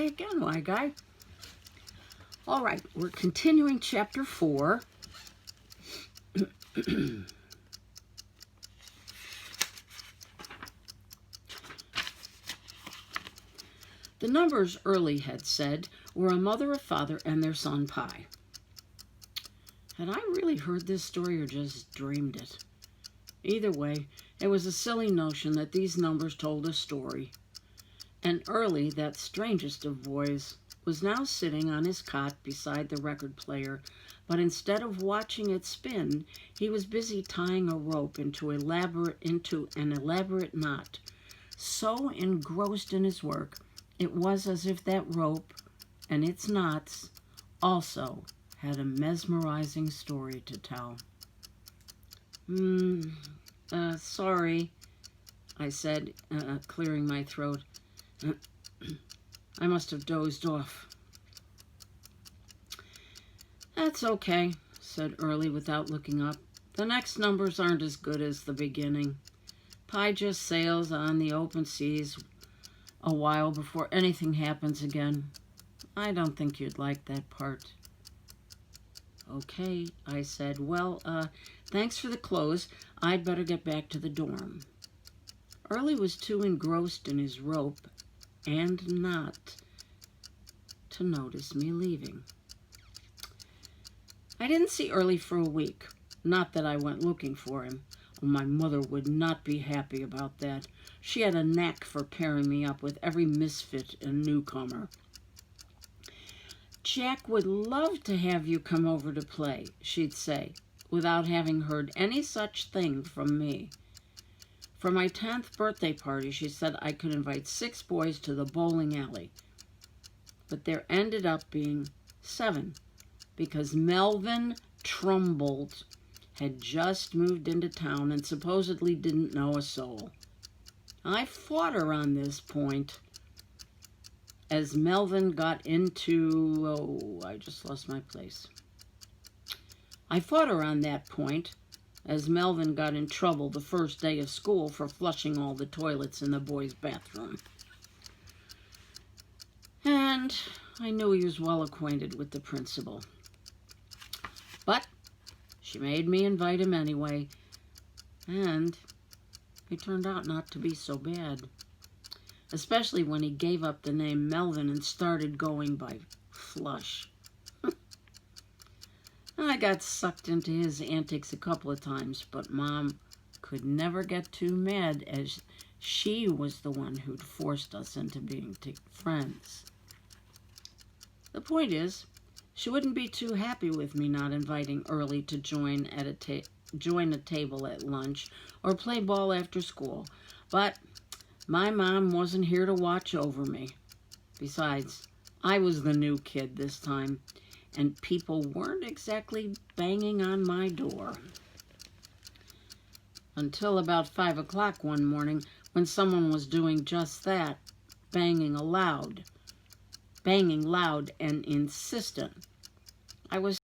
Try again, my guy. All right, we're continuing chapter 4. The numbers Early had said were a mother, a father, and their son Pi. Had I really heard this story or just dreamed it? Either way, it was a silly notion that these numbers told a story. And Early, that strangest of boys, was now sitting on his cot beside the record player, but instead of watching it spin, he was busy tying a rope into an elaborate knot. So engrossed in his work, it was as if that rope and its knots also had a mesmerizing story to tell. Sorry, I said, clearing my throat. I must have dozed off. That's okay, said Early without looking up. The next numbers aren't as good as the beginning. Pi just sails on the open seas a while before anything happens again. I don't think you'd like that part. Okay, I said. Well, thanks for the clothes. I'd better get back to the dorm. Early was too engrossed in his rope and knot to notice me leaving. I didn't see Early for a week. Not that I went looking for him. My mother would not be happy about that. She had a knack for pairing me up with every misfit and newcomer. Jack would love to have you come over to play, she'd say, without having heard any such thing from me. For my 10th birthday party, she said I could invite 6 boys to the bowling alley. But there ended up being 7, because Melvin Trumbold had just moved into town and supposedly didn't know a soul. I fought her on this point as Melvin got into... I just lost my place. I fought her on that point as Melvin got in trouble the first day of school for flushing all the toilets in the boys' bathroom. And I knew he was well acquainted with the principal. But she made me invite him anyway, and he turned out not to be so bad, especially when he gave up the name Melvin and started going by Flush. I got sucked into his antics a couple of times, but Mom could never get too mad, as she was the one who'd forced us into being friends. The point is, she wouldn't be too happy with me not inviting Early to join a table at lunch or play ball after school, but my mom wasn't here to watch over me. Besides, I was the new kid this time, and people weren't exactly banging on my door. Until about 5 o'clock one morning, when someone was doing just that, banging loud and insistent. I was